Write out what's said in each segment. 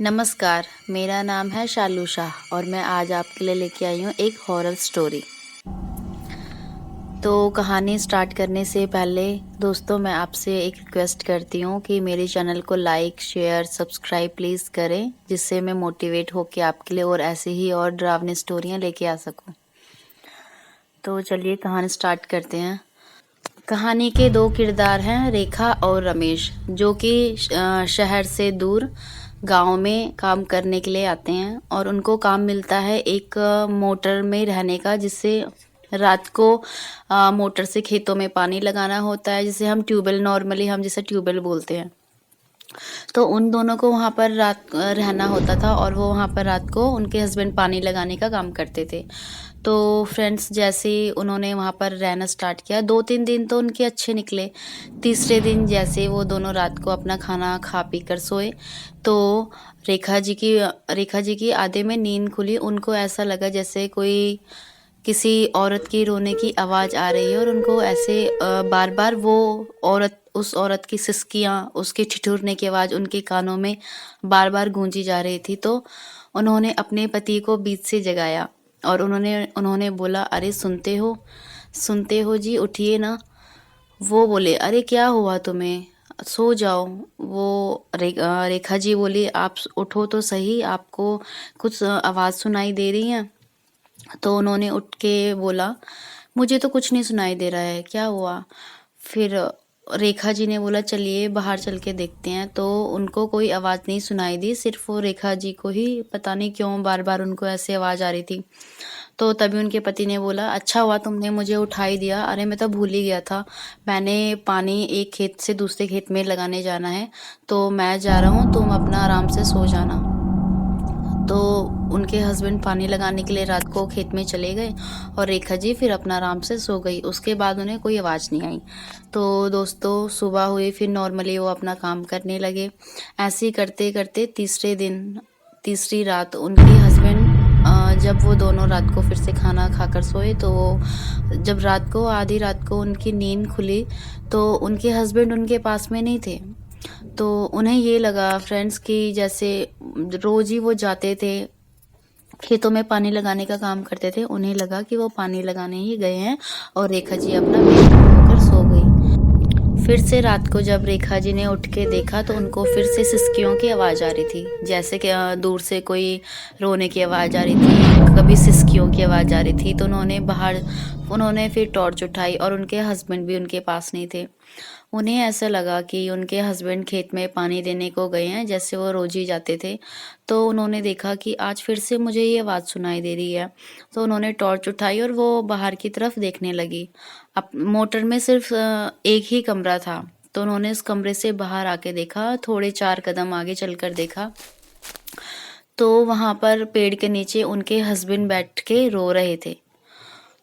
नमस्कार, मेरा नाम है शालू शाह और मैं आज आपके लिए लेके आई हूँ एक हॉरर स्टोरी। तो कहानी स्टार्ट करने से पहले दोस्तों मैं आपसे एक रिक्वेस्ट करती हूँ कि मेरे चैनल को लाइक, शेयर, सब्सक्राइब प्लीज़ करें, जिससे मैं मोटिवेट होकर आपके लिए और ऐसे ही और डरावनी स्टोरियाँ लेके आ सकूँ। तो चलिए कहानी स्टार्ट करते हैं। कहानी के दो किरदार हैं, रेखा और रमेश, जो कि शहर से दूर गांव में काम करने के लिए आते हैं और उनको काम मिलता है एक मोटर में रहने का, जिससे रात को मोटर से खेतों में पानी लगाना होता है, जिसे हम ट्यूबवेल, नॉर्मली हम जिसे ट्यूबवेल बोलते हैं। तो उन दोनों को वहाँ पर रात रहना होता था और वो वहाँ पर रात को उनके हस्बैंड पानी लगाने का काम करते थे। तो फ्रेंड्स, जैसे ही उन्होंने वहाँ पर रहना स्टार्ट किया, 2-3 दिन तो उनके अच्छे निकले। तीसरे दिन जैसे वो दोनों रात को अपना खाना खा पी कर सोए, तो रेखा जी की आधे में नींद खुली। उनको ऐसा लगा जैसे कोई किसी औरत की रोने की आवाज़ आ रही है और उनको ऐसे बार बार वो उस औरत की सिसकियाँ, उसके ठिठुरने की आवाज़ उनके कानों में बार बार गूंजी जा रही थी। तो उन्होंने अपने पति को बीच से जगाया और उन्होंने बोला, अरे सुनते हो जी, उठिए ना। वो बोले, अरे क्या हुआ तुम्हें, सो जाओ। रेखा जी बोली, आप उठो तो सही, आपको कुछ आवाज़ सुनाई दे रही है। तो उन्होंने उठ के बोला, मुझे तो कुछ नहीं सुनाई दे रहा है, क्या हुआ। फिर रेखा जी ने बोला, चलिए बाहर चल के देखते हैं। तो उनको कोई आवाज़ नहीं सुनाई दी, सिर्फ वो रेखा जी को ही पता नहीं क्यों बार बार उनको ऐसे आवाज़ आ रही थी। तो तभी उनके पति ने बोला, अच्छा हुआ तुमने मुझे उठा ही दिया, अरे मैं तो भूल ही गया था, मैंने पानी एक खेत से दूसरे खेत में लगाने जाना है, तो मैं जा रहा हूँ, तुम अपना आराम से सो जाना। तो उनके हस्बैंड पानी लगाने के लिए रात को खेत में चले गए और रेखा जी फिर अपना आराम से सो गई। उसके बाद उन्हें कोई आवाज़ नहीं आई। तो दोस्तों सुबह हुई, फिर नॉर्मली वो अपना काम करने लगे। ऐसे ही करते करते तीसरी रात उनके हस्बैंड, जब वो दोनों रात को फिर से खाना खाकर सोए, तो वो जब आधी रात को उनकी नींद खुली, तो उनके हस्बैंड उनके पास में नहीं थे। तो उन्हें ये लगा फ्रेंड्स कि जैसे रोज़ ही वो जाते थे खेतों में पानी लगाने का काम करते थे, उन्हें लगा कि वो पानी लगाने ही गए हैं और रेखा जी अपना बेहोश होकर सो गई। फिर से रात को जब रेखा जी ने उठ के देखा, तो उनको फिर से सिसकियों की आवाज़ आ रही थी, जैसे कि दूर से कोई रोने की आवाज़ आ रही थी, कभी सिसकियों की आवाज़ आ रही थी। तो उन्होंने फिर टॉर्च उठाई और उनके हस्बैंड भी उनके पास नहीं थे। उन्हें ऐसा लगा कि उनके हस्बैंड खेत में पानी देने को गए हैं, जैसे वो रोज ही जाते थे। तो उन्होंने देखा कि आज फिर से मुझे ये आवाज़ सुनाई दे रही है। तो उन्होंने टॉर्च उठाई और वो बाहर की तरफ देखने लगी। अब मोटर में सिर्फ एक ही कमरा था। तो उन्होंने उस कमरे से बाहर आके देखा, थोड़े 4 कदम आगे चलकर देखा, तो वहाँ पर पेड़ के नीचे उनके हस्बैंड बैठ के रो रहे थे।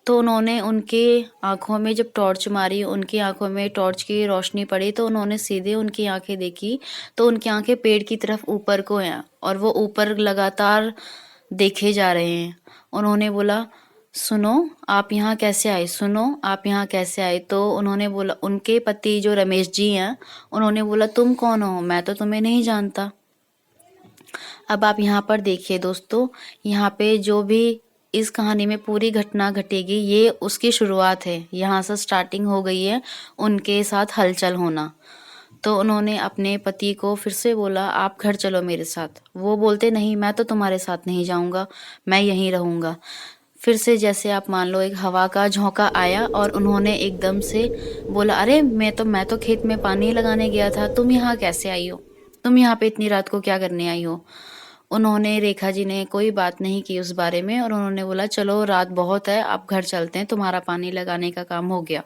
तो उन्होंने उनके आँखों में जब टॉर्च मारी, उनकी आँखों में टॉर्च की रोशनी पड़ी, तो उन्होंने सीधे उनकी आँखें देखी, तो उनकी आँखें पेड़ की तरफ ऊपर को हैं और वो ऊपर लगातार देखे जा रहे हैं। उन्होंने बोला, सुनो आप यहाँ कैसे आए, सुनो आप यहाँ कैसे आए। तो उन्होंने बोला, उनके पति जो रमेश जी हैं, उन्होंने बोला, तुम कौन हो, मैं तो तुम्हें नहीं जानता। अब आप यहाँ पर देखिए दोस्तों, यहाँ पे जो भी इस कहानी में पूरी घटना घटेगी, ये उसकी शुरुआत है, यहाँ से स्टार्टिंग हो गई है उनके साथ हलचल होना। तो उन्होंने अपने पति को फिर से बोला, आप घर चलो मेरे साथ। वो बोलते, नहीं मैं तो तुम्हारे साथ नहीं जाऊंगा, मैं यहीं रहूंगा। फिर से जैसे आप मान लो एक हवा का झोंका आया और उन्होंने एकदम से बोला, अरे मैं तो खेत में पानी लगाने गया था, तुम यहाँ कैसे आई हो, तुम यहाँ पे इतनी रात को क्या करने आई हो। उन्होंने रेखा जी ने कोई बात नहीं की उस बारे में और उन्होंने बोला, चलो रात बहुत है, आप घर चलते हैं, तुम्हारा पानी लगाने का काम हो गया।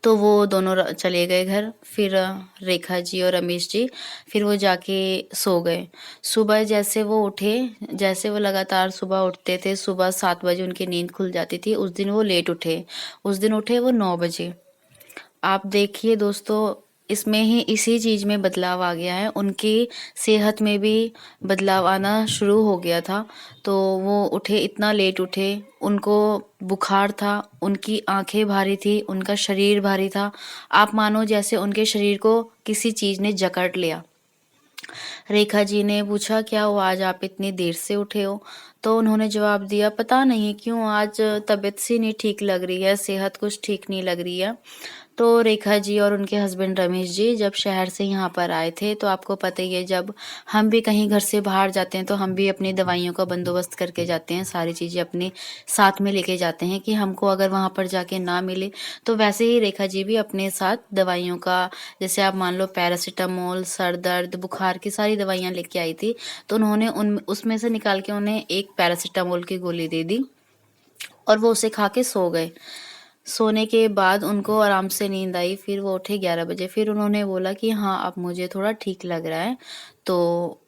तो वो दोनों चले गए घर। फिर रेखा जी और रमेश जी फिर वो जाके सो गए। सुबह जैसे वो लगातार सुबह उठते थे, सुबह 7 बजे उनकी नींद खुल जाती थी। उस दिन वो लेट उठे, उस दिन उठे वो 9 बजे। आप देखिए दोस्तों, इसमें ही इसी चीज़ में बदलाव आ गया है, उनकी सेहत में भी बदलाव आना शुरू हो गया था। तो वो उठे, इतना लेट उठे, उनको बुखार था, उनकी आंखें भारी थी, उनका शरीर भारी था। आप मानो जैसे उनके शरीर को किसी चीज़ ने जकड़ लिया। रेखा जी ने पूछा, क्या हुआ आज आप इतनी देर से उठे हो? तो उन्होंने जवाब दिया, पता नहीं क्यों आज तबीयत सी नहीं ठीक लग रही है, सेहत कुछ ठीक नहीं लग रही है। तो रेखा जी और उनके हस्बैंड रमेश जी जब शहर से यहाँ पर आए थे, तो आपको पता ही है, जब हम भी कहीं घर से बाहर जाते हैं तो हम भी अपनी दवाइयों का बंदोबस्त करके जाते हैं, सारी चीज़ें अपने साथ में लेके जाते हैं कि हमको अगर वहाँ पर जाके ना मिले। तो वैसे ही रेखा जी भी अपने साथ दवाइयों का, जैसे आप मान लो पैरासीटामोल, सर दर्द, बुखार की सारी दवाइयाँ लेके आई थी। तो उन्होंने उन उसमें से निकाल के उन्हें एक पैरासीटामोल की गोली दे दी और वो उसे खा के सो गए। सोने के बाद उनको आराम से नींद आई, फिर वो उठे 11 बजे। फिर उन्होंने बोला कि हाँ, अब मुझे थोड़ा ठीक लग रहा है। तो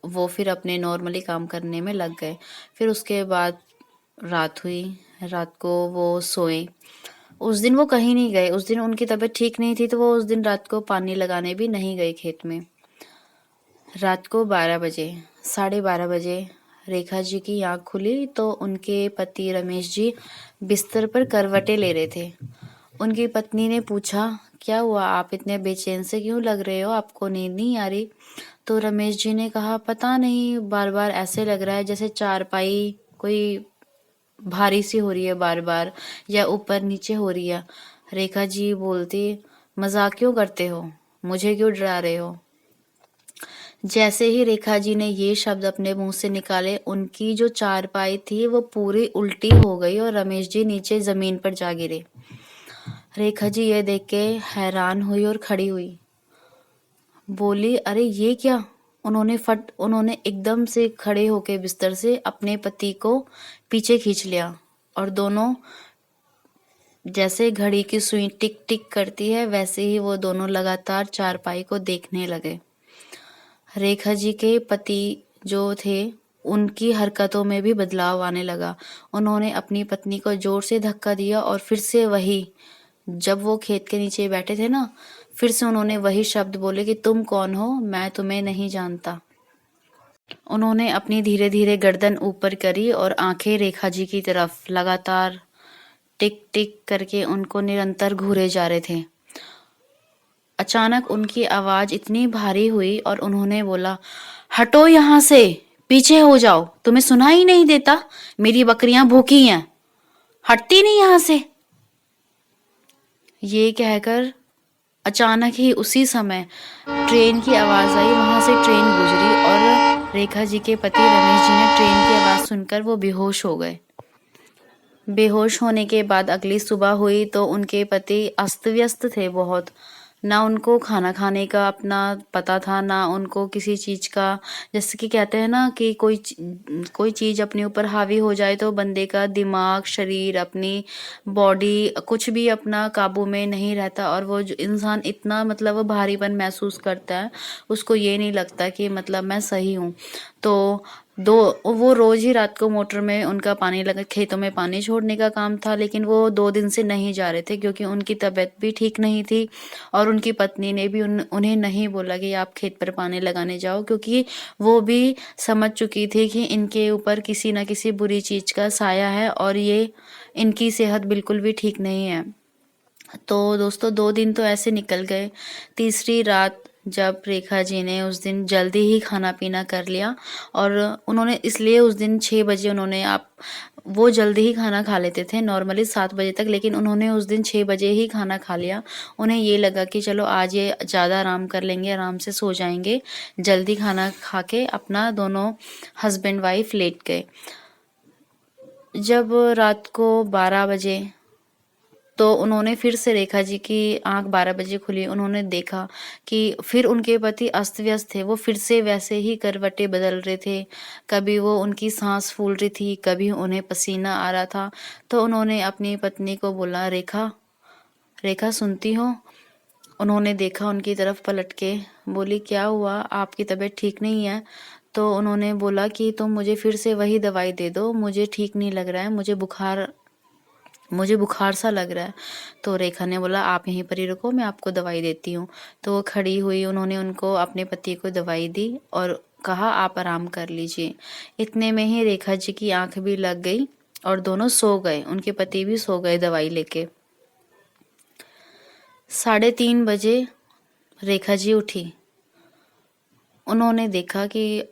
वो फिर अपने नॉर्मली काम करने में लग गए। फिर उसके बाद रात हुई, रात को वो सोए। उस दिन वो कहीं नहीं गए, उस दिन उनकी तबीयत ठीक नहीं थी, तो वो उस दिन रात को पानी लगाने भी नहीं गए खेत में। रात को 12 बजे, 12:30 बजे रेखा जी की आँख खुली तो उनके पति रमेश जी बिस्तर पर करवटें ले रहे थे। उनकी पत्नी ने पूछा, क्या हुआ, आप इतने बेचैन से क्यों लग रहे हो, आपको नींद नहीं आ रही? तो रमेश जी ने कहा, पता नहीं, बार बार ऐसे लग रहा है जैसे चारपाई कोई भारी सी हो रही है बार बार, या ऊपर नीचे हो रही है। रेखा जी बोलती, मजाक क्यों करते हो, मुझे क्यों डरा रहे हो? जैसे ही रेखा जी ने ये शब्द अपने मुंह से निकाले, उनकी जो चारपाई थी वो पूरी उल्टी हो गई और रमेश जी नीचे जमीन पर जा गिरे। रेखा जी ये देख के हैरान हुई और खड़ी हुई, बोली, अरे ये क्या? उन्होंने एकदम से खड़े होके बिस्तर से अपने पति को पीछे खींच लिया और दोनों, जैसे घड़ी की सुई टिक टिक करती है, वैसे ही वो दोनों लगातार चारपाई को देखने लगे। रेखा जी के पति जो थे, उनकी हरकतों में भी बदलाव आने लगा। उन्होंने अपनी पत्नी को जोर से धक्का दिया और फिर से वही, जब वो खेत के नीचे बैठे थे ना, फिर से उन्होंने वही शब्द बोले कि तुम कौन हो, मैं तुम्हें नहीं जानता। उन्होंने अपनी धीरे धीरे गर्दन ऊपर करी और आंखें रेखा जी की तरफ लगातार टिक टिक करके उनको निरंतर घूरे जा रहे थे। अचानक उनकी आवाज इतनी भारी हुई और उन्होंने बोला, हटो यहाँ से, पीछे हो जाओ, तुम्हें सुनाई नहीं देता, मेरी बकरियां भूखी हैं, हटती नहीं यहाँ से। ये कहकर अचानक ही उसी समय ट्रेन की आवाज आई, वहां से ट्रेन गुजरी और रेखा जी के पति रमेश जी ने ट्रेन की आवाज सुनकर वो बेहोश हो गए। बेहोश होने के बाद अगली सुबह हुई तो उनके पति अस्त व्यस्त थे बहुत। ना उनको खाना खाने का अपना पता था, ना उनको किसी चीज का, जैसे कि कहते हैं ना कि कोई चीज अपने ऊपर हावी हो जाए तो बंदे का दिमाग, शरीर, अपनी बॉडी कुछ भी अपना काबू में नहीं रहता और वो जो इंसान इतना मतलब वो भारीपन महसूस करता है, उसको ये नहीं लगता कि मतलब मैं सही हूँ। तो दो वो रोज ही रात को मोटर में उनका पानी लगा, खेतों में पानी छोड़ने का काम था, लेकिन वो 2 दिन से नहीं जा रहे थे क्योंकि उनकी तबीयत भी ठीक नहीं थी और उनकी पत्नी ने भी उन्हें नहीं बोला कि आप खेत पर पानी लगाने जाओ, क्योंकि वो भी समझ चुकी थी कि इनके ऊपर किसी न किसी बुरी चीज का साया है और ये इनकी सेहत बिल्कुल भी ठीक नहीं है। तो दोस्तों 2 दिन तो ऐसे निकल गए। तीसरी रात जब रेखा जी ने उस दिन जल्दी ही खाना पीना कर लिया और उन्होंने इसलिए उस दिन 6 बजे उन्होंने आप वो जल्दी ही खाना खा लेते थे नॉर्मली 7 बजे तक, लेकिन उन्होंने उस दिन 6 बजे ही खाना खा लिया। उन्हें ये लगा कि चलो आज ये ज़्यादा आराम कर लेंगे, आराम से सो जाएंगे। जल्दी खाना खा के अपना दोनों हस्बैंड वाइफ लेट गए। जब रात को 12 बजे तो उन्होंने फिर से रेखा जी की आंख 12 बजे खुली। उन्होंने देखा कि फिर उनके पति अस्त व्यस्त थे, वो फिर से वैसे ही करवटें बदल रहे थे। कभी वो उनकी सांस फूल रही थी, कभी उन्हें पसीना आ रहा था। तो उन्होंने अपनी पत्नी को बोला, रेखा, रेखा सुनती हो? उन्होंने देखा उनकी तरफ पलट के, बोली, क्या हुआ, आपकी तबीयत ठीक नहीं है? तो उन्होंने बोला कि तुम मुझे फिर से वही दवाई दे दो, मुझे ठीक नहीं लग रहा है, मुझे बुखार सा लग रहा है। तो रेखा ने बोला, आप यहीं पर ही रुको, मैं आपको दवाई देती हूँ। तो वो खड़ी हुई, उन्होंने उनको अपने पति को दवाई दी और कहा, आप आराम कर लीजिए। इतने में ही रेखा जी की आंख भी लग गई और दोनों सो गए, उनके पति भी सो गए दवाई लेके। 3:30 बजे रेखा जी उठी। उन्होंने देखा कि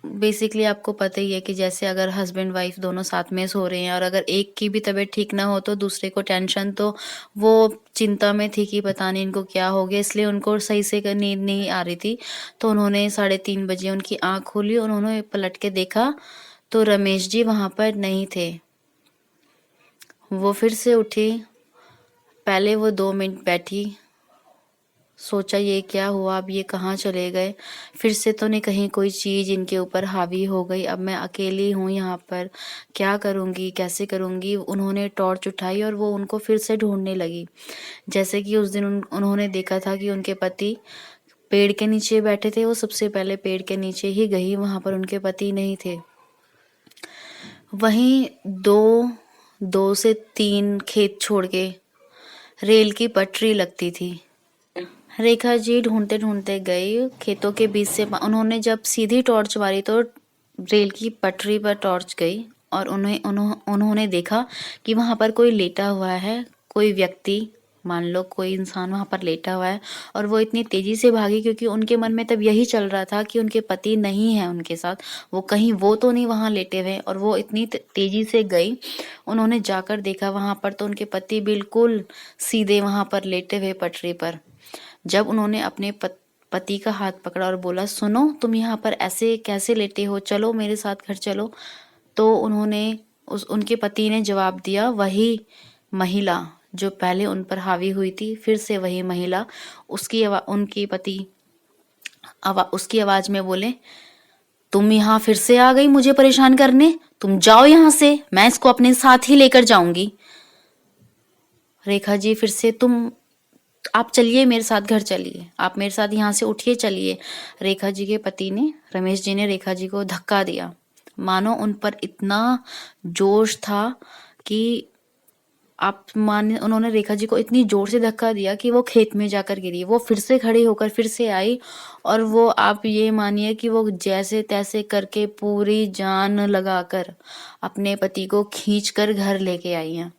बेसिकली आपको पता ही है कि जैसे अगर हस्बैंड वाइफ दोनों साथ में सो रहे हैं और अगर एक की भी तबीयत ठीक ना हो तो दूसरे को टेंशन, तो वो चिंता में थी कि पता नहीं इनको क्या हो गया, इसलिए उनको सही से नींद नहीं आ रही थी। तो उन्होंने 3:30 बजे उनकी आँख खोली, उन्होंने पलट के देखा तो रमेश जी वहाँ पर नहीं थे। वो फिर से उठी, पहले वो 2 मिनट बैठी, सोचा ये क्या हुआ, अब ये कहाँ चले गए, फिर से तो नहीं कहीं कोई चीज़ इनके ऊपर हावी हो गई, अब मैं अकेली हूँ यहाँ पर, क्या करूँगी, कैसे करूँगी। उन्होंने टॉर्च उठाई और वो उनको फिर से ढूंढने लगी। जैसे कि उस दिन उन्होंने देखा था कि उनके पति पेड़ के नीचे बैठे थे, वो सबसे पहले पेड़ के नीचे ही गई, वहाँ पर उनके पति नहीं थे। वहीं 2 से 3 खेत छोड़ के रेल की पटरी लगती थी। रेखा जी ढूंढते ढूंढते गई खेतों के बीच से, उन्होंने जब सीधी टॉर्च मारी तो रेल की पटरी पर टॉर्च गई और उन्होंने देखा कि वहां पर कोई लेटा हुआ है, कोई व्यक्ति, मान लो कोई इंसान वहां पर लेटा हुआ है। और वो इतनी तेजी से भागी क्योंकि उनके मन में तब यही चल रहा था कि उनके पति नहीं है उनके साथ, वो कहीं वो तो नहीं वहां लेटे हुए। और वो इतनी तेजी से गई, उन्होंने जाकर देखा वहां पर तो उनके पति बिल्कुल सीधे वहां पर लेटे हुए पटरी पर। जब उन्होंने अपने पति का हाथ पकड़ा और बोला, सुनो तुम यहाँ पर ऐसे कैसे लेटे हो, चलो मेरे साथ घर चलो। तो उनके पति ने जवाब दिया, वही महिला जो पहले उन पर हावी हुई थी, फिर से वही महिला। उनकी पति उसकी आवाज में बोले, तुम यहाँ फिर से आ गई मुझे परेशान करने, तुम जाओ यहाँ से, मैं इसको अपने साथ ही लेकर जाऊंगी। रेखा जी फिर से, आप चलिए मेरे साथ घर चलिए, आप मेरे साथ यहाँ से उठिए चलिए। रेखा जी के पति ने, रमेश जी ने रेखा जी को धक्का दिया, मानो उन पर इतना जोश था कि उन्होंने रेखा जी को इतनी जोर से धक्का दिया कि वो खेत में जाकर गिरी। वो फिर से खड़ी होकर फिर से आई और वो, आप ये मानिए कि वो जैसे तैसे करके पूरी जान लगाकर अपने पति को खींच कर घर लेके आई हैं।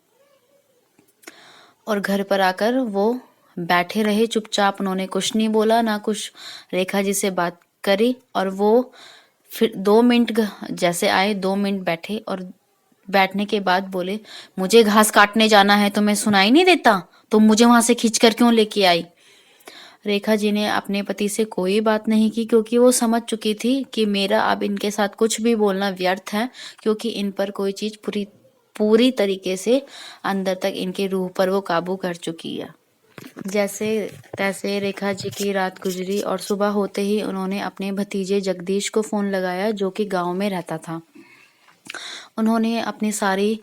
और घर पर आकर वो बैठे रहे चुपचाप, उन्होंने कुछ नहीं बोला, ना कुछ रेखा जी से बात करी। और वो फिर 2 मिनट जैसे आए, 2 मिनट बैठे और बैठने के बाद बोले, मुझे घास काटने जाना है, तुम्हें सुनाई नहीं देता, तुम मुझे वहां से खींचकर क्यों लेके आई। रेखा जी ने अपने पति से कोई बात नहीं की क्योंकि वो समझ चुकी थी कि मेरा अब इनके साथ कुछ भी बोलना व्यर्थ है, क्योंकि इन पर कोई चीज पूरी तरीके से अंदर तक इनके रूह पर वो काबू कर चुकी है। जैसे तैसे रेखा जी की रात गुजरी और सुबह होते ही उन्होंने अपने भतीजे जगदीश को फोन लगाया, जो कि गांव में रहता था। उन्होंने अपनी सारी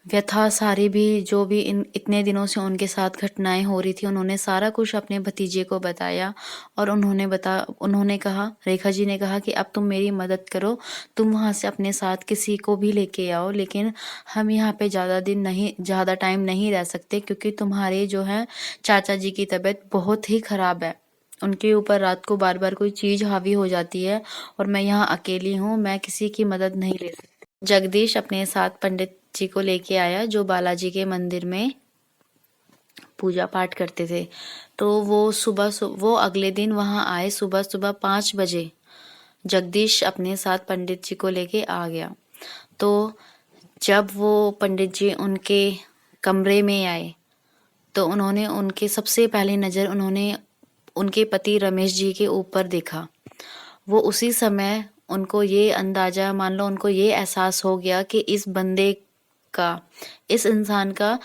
व्यथा, सारी भी जो भी इतने दिनों से उनके साथ घटनाएं हो रही थी, उन्होंने सारा कुछ अपने भतीजे को बताया। और उन्होंने कहा, रेखा जी ने कहा कि अब तुम मेरी मदद करो, तुम वहां से अपने साथ किसी को भी लेके आओ, लेकिन हम यहाँ पे ज़्यादा टाइम नहीं रह सकते, क्योंकि तुम्हारे जो है चाचा जी की तबीयत बहुत ही खराब है, उनके ऊपर रात को बार बार कोई चीज हावी हो जाती है और मैं यहाँ अकेली हूँ, मैं किसी की मदद नहीं ले सकती। जगदीश अपने साथ पंडित जी को लेके आया, जो बालाजी के मंदिर में पूजा पाठ करते थे। तो वो अगले दिन वहां आए, सुबह सुबह 5 बजे जगदीश अपने साथ पंडित जी को लेके आ गया। तो जब वो पंडित जी उनके कमरे में आए तो उन्होंने उनके सबसे पहली नज़र उन्होंने उनके पति रमेश जी के ऊपर देखा। वो उसी समय उनको ये अंदाजा, मान लो उनको ये एहसास हो गया कि इस बंदे का, इस इंसान का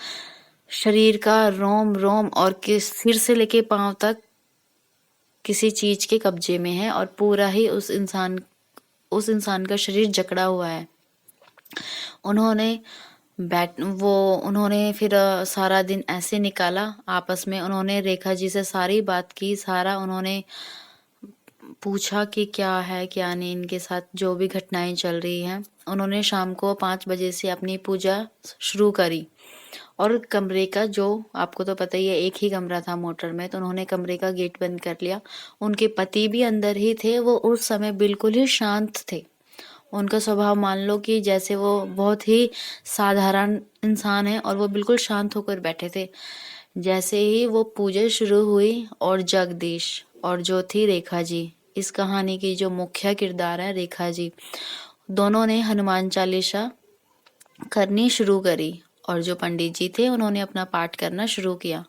शरीर का रोम रोम और सिर से लेके पांव तक किसी चीज के कब्जे में है और पूरा ही उस इंसान का शरीर जकड़ा हुआ है। उन्होंने फिर सारा दिन ऐसे निकाला आपस में, उन्होंने रेखा जी से सारी बात की, सारा उन्होंने पूछा कि क्या है क्या नहीं इनके साथ, जो भी घटनाएं चल रही हैं। उन्होंने शाम को 5 बजे से अपनी पूजा शुरू करी और कमरे का, जो आपको तो पता ही है एक ही कमरा था मोटर में, तो उन्होंने कमरे का गेट बंद कर लिया। उनके पति भी अंदर ही थे, वो उस समय बिल्कुल ही शांत थे। उनका स्वभाव मान लो कि जैसे वो बहुत ही साधारण इंसान है और वो बिल्कुल शांत होकर बैठे थे। जैसे ही वो पूजा शुरू हुई और जगदीश और जो थी रेखा जी इस कहानी की जो मुख्य किरदार है रेखा जी, दोनों ने हनुमान चालीसा करनी शुरू करी और जो पंडित जी थे उन्होंने अपना पाठ करना शुरू किया।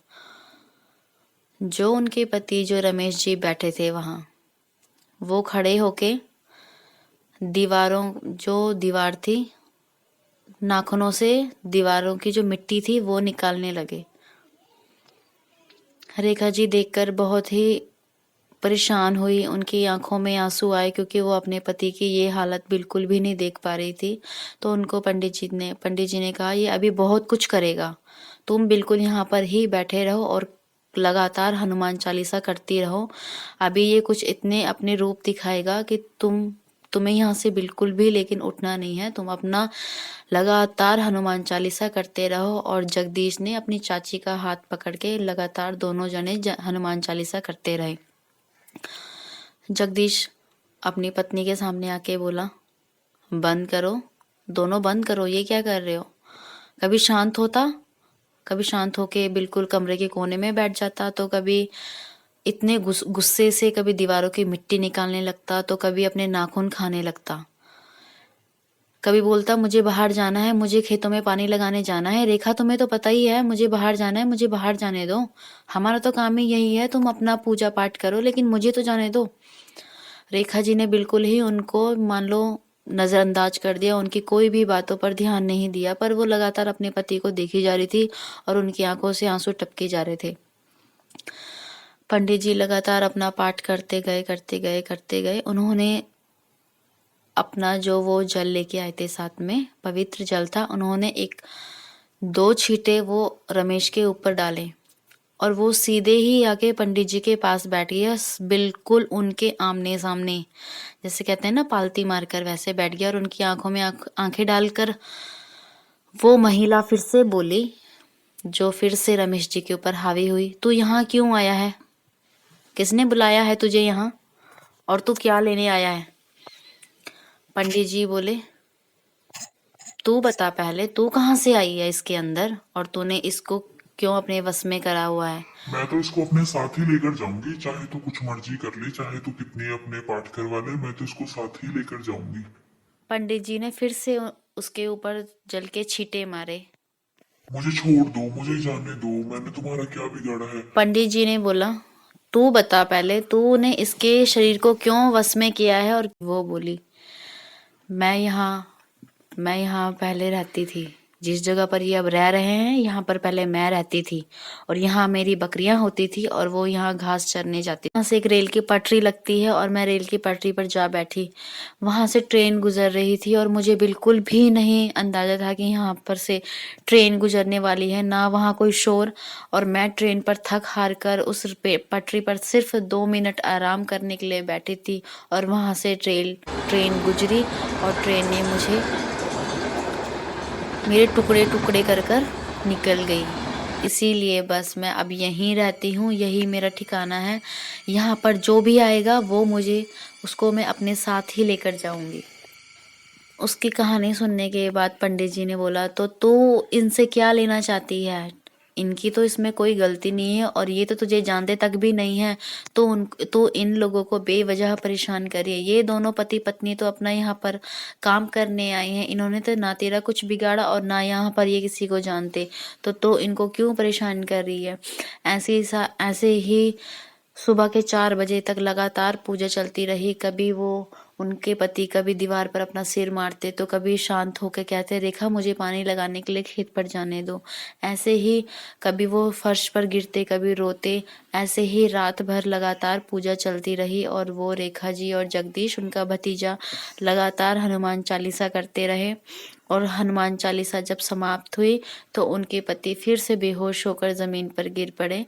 जो उनके पति जो रमेश जी बैठे थे वहाँ, वो खड़े होके दीवार थी, नाखूनों से दीवारों की जो मिट्टी थी वो निकालने लगे। रेखा जी देखकर बहुत ही परेशान हुई, उनकी आंखों में आंसू आए क्योंकि वो अपने पति की ये हालत बिल्कुल भी नहीं देख पा रही थी। तो उनको पंडित जी ने कहा, ये अभी बहुत कुछ करेगा, तुम बिल्कुल यहाँ पर ही बैठे रहो और लगातार हनुमान चालीसा करती रहो। अभी ये कुछ इतने अपने रूप दिखाएगा कि तुम्हें यहाँ से बिल्कुल भी लेकिन उठना नहीं है, तुम अपना लगातार हनुमान चालीसा करते रहो। और जगदीश ने अपनी चाची का हाथ पकड़ के लगातार दोनों जने हनुमान चालीसा करते रहे। जगदीश अपनी पत्नी के सामने आके बोला, बंद करो, दोनों बंद करो, ये क्या कर रहे हो? कभी शांत होता, कभी शांत होके बिल्कुल कमरे के कोने में बैठ जाता, तो कभी इतने गुस्से से कभी दीवारों की मिट्टी निकालने लगता, तो कभी अपने नाखून खाने लगता। कभी बोलता, मुझे बाहर जाना है, मुझे खेतों में पानी लगाने जाना है। रेखा, तुम्हें तो पता ही है मुझे बाहर जाना है, मुझे बाहर जाने दो, हमारा तो काम ही यही है, तुम अपना पूजा पाठ करो लेकिन मुझे तो जाने दो। रेखा जी ने बिल्कुल ही उनको मान लो नज़रअंदाज कर दिया, उनकी कोई भी बातों पर ध्यान नहीं दिया, पर वो लगातार अपने पति को देखी जा रही थी और उनकी आंखों से आंसू टपके जा रहे थे। पंडित जी लगातार अपना पाठ करते गए। उन्होंने अपना जो वो जल लेके आए थे साथ में, पवित्र जल था, उन्होंने 2 छींटे वो रमेश के ऊपर डाले और वो सीधे ही आके पंडित जी के पास बैठ गया, बिल्कुल उनके आमने सामने, जैसे कहते हैं ना पालती मारकर, वैसे बैठ गया और उनकी आंखों में आंखें डालकर वो महिला फिर से बोली, जो फिर से रमेश जी के ऊपर हावी हुई, तू यहाँ क्यों आया है? किसने बुलाया है तुझे यहाँ? और तू क्या लेने आया है? पंडित जी बोले, तू बता पहले, तू कहाँ से आई है इसके अंदर और तूने इसको क्यों अपने वश में करा हुआ है? मैं तो इसको अपने साथ ही लेकर जाऊंगी, चाहे तू कुछ मर्जी कर ले, चाहे तू कितने अपने पाठ करवा ले, मैं तो इसको साथ ही लेकर जाऊंगी। पंडित जी ने फिर से उसके ऊपर जल के छींटे मारे। मुझे छोड़ दो, मुझे जाने दो, मैंने तुम्हारा क्या बिगाड़ा है? पंडित जी ने बोला, तू बता पहले, तूने इसके शरीर को क्यों वश में किया है? और वो बोली, मैं यहाँ पहले रहती थी, जिस जगह पर ये अब रह रहे हैं यहाँ पर पहले मैं रहती थी और यहाँ मेरी बकरियां होती थी और वो यहाँ घास चरने जाती। वहाँ से एक रेल की पटरी लगती है और मैं रेल की पटरी पर जा बैठी। वहाँ से ट्रेन गुजर रही थी और मुझे बिल्कुल भी नहीं अंदाजा था कि यहाँ पर से ट्रेन गुजरने वाली है, ना वहाँ कोई शोर। और मैं ट्रेन पर थक हार कर उस पटरी पर सिर्फ 2 मिनट आराम करने के लिए बैठी थी और वहाँ से ट्रेन गुजरी और ट्रेन ने मुझे मेरे टुकड़े टुकड़े कर कर निकल गई। इसीलिए बस मैं अब यहीं रहती हूँ, यही मेरा ठिकाना है। यहाँ पर जो भी आएगा वो उसको मैं अपने साथ ही लेकर जाऊंगी। उसकी कहानी सुनने के बाद पंडित जी ने बोला, तो तू इनसे क्या लेना चाहती है? इनकी तो इसमें कोई गलती नहीं है और ये तो तुझे जानते तक भी नहीं है, तो इन लोगों को बेवजह परेशान करिए। ये दोनों पति पत्नी तो अपना यहाँ पर काम करने आए हैं, इन्होंने तो ना तेरा कुछ बिगाड़ा और ना यहाँ पर ये किसी को जानते, तो इनको क्यों परेशान कर रही है? ऐसे ही सुबह के 4 बजे तक लगातार पूजा चलती रही। कभी वो उनके पति कभी दीवार पर अपना सिर मारते, तो कभी शांत होकर कहते, रेखा मुझे पानी लगाने के लिए खेत पर जाने दो। ऐसे ही कभी वो फर्श पर गिरते, कभी रोते। ऐसे ही रात भर लगातार पूजा चलती रही और वो रेखा जी और जगदीश, उनका भतीजा, लगातार हनुमान चालीसा करते रहे। और हनुमान चालीसा जब समाप्त हुई तो उनके पति फिर से बेहोश होकर जमीन पर गिर पड़े।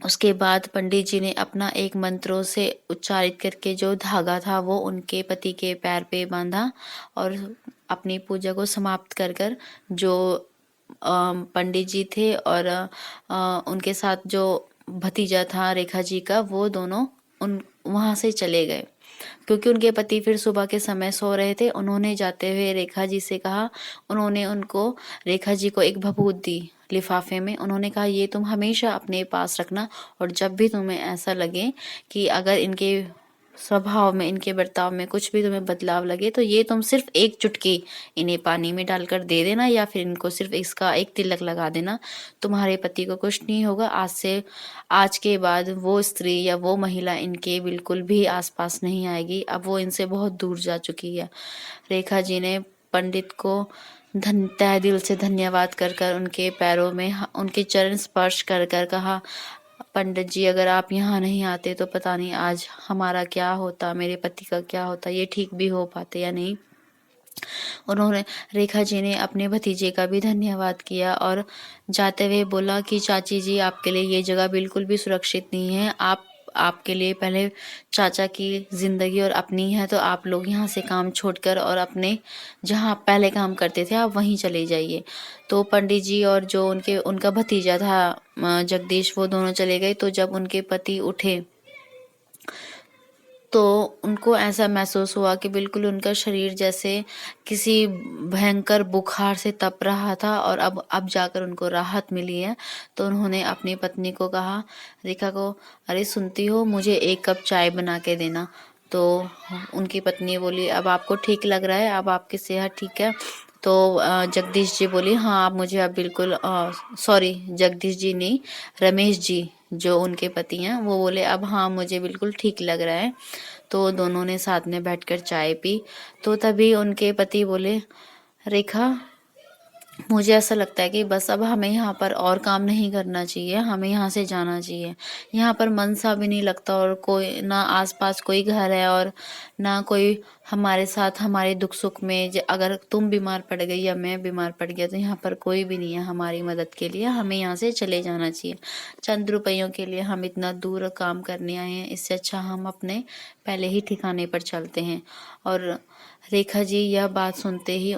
उसके बाद पंडित जी ने अपना एक मंत्रों से उच्चारित करके जो धागा था वो उनके पति के पैर पे बांधा और अपनी पूजा को समाप्त कर जो पंडित जी थे और उनके साथ जो भतीजा था रेखा जी का, वो दोनों वहां से चले गए। क्योंकि उनके पति फिर सुबह के समय सो रहे थे। उन्होंने जाते हुए रेखा जी से कहा, उन्होंने उनको रेखा जी को एक भभूत दी लिफाफे में। उन्होंने कहा, ये तुम हमेशा अपने पास रखना, और जब भी तुम्हें ऐसा लगे कि अगर इनके स्वभाव में, इनके बर्ताव में कुछ भी तुम्हें बदलाव लगे, तो ये तुम सिर्फ एक चुटकी इन्हें पानी में डालकर दे देना, या फिर इनको सिर्फ इसका एक तिलक लगा देना। तुम्हारे पति को कुछ नहीं होगा। आज के बाद वो स्त्री या वो महिला इनके बिल्कुल भी आसपास नहीं आएगी। अब वो इनसे बहुत दूर जा चुकी है। रेखा जी ने पंडित को तहे दिल से धन्यवाद कर कर उनके पैरों में उनके चरण स्पर्श कर कर कहा, पंडित जी, अगर आप यहाँ नहीं आते तो पता नहीं आज हमारा क्या होता, मेरे पति का क्या होता, ये ठीक भी हो पाते या नहीं। उन्होंने रेखा जी ने अपने भतीजे का भी धन्यवाद किया और जाते हुए बोला कि चाची जी, आपके लिए ये जगह बिल्कुल भी सुरक्षित नहीं है। आपके लिए पहले चाचा की जिंदगी और अपनी है, तो आप लोग यहाँ से काम छोड़कर और अपने जहाँ आप पहले काम करते थे आप वहीं चले जाइए। तो पंडित जी और जो उनका भतीजा था जगदीश, वो दोनों चले गए। तो जब उनके पति उठे तो उनको ऐसा महसूस हुआ कि बिल्कुल उनका शरीर जैसे किसी भयंकर बुखार से तप रहा था, और अब जाकर उनको राहत मिली है। तो उन्होंने अपनी पत्नी को कहा, रेखा को, अरे सुनती हो, मुझे एक कप चाय बना के देना। तो उनकी पत्नी बोली, अब आपको ठीक लग रहा है, अब आपकी सेहत ठीक है? तो जगदीश जी बोली, हाँ आप मुझे अब बिल्कुल, सॉरी जगदीश जी नहीं, रमेश जी जो उनके पति हैं, वो बोले, अब हाँ मुझे बिल्कुल ठीक लग रहा है। तो दोनों ने साथ में बैठकर चाय पी। तो तभी उनके पति बोले, रेखा, मुझे ऐसा लगता है कि बस अब हमें यहाँ पर और काम नहीं करना चाहिए, हमें यहाँ से जाना चाहिए। यहाँ पर मन सा भी नहीं लगता, और कोई ना आसपास कोई घर है, और ना कोई हमारे साथ हमारे दुख सुख में, अगर तुम बीमार पड़ गई या मैं बीमार पड़ गया तो यहाँ पर कोई भी नहीं है हमारी मदद के लिए। हमें यहाँ से चले जाना चाहिए। चंद रुपयों के लिए हम इतना दूर काम करने आए हैं, इससे अच्छा हम अपने पहले ही ठिकाने पर चलते हैं। और रेखा जी यह बात सुनते ही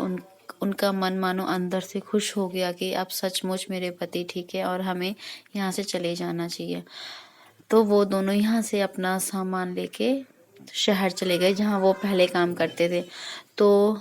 उनका मन मानो अंदर से खुश हो गया कि अब सचमुच मेरे पति ठीक है और हमें यहाँ से चले जाना चाहिए। तो वो दोनों यहाँ से अपना सामान लेके शहर चले गए जहाँ वो पहले काम करते थे। तो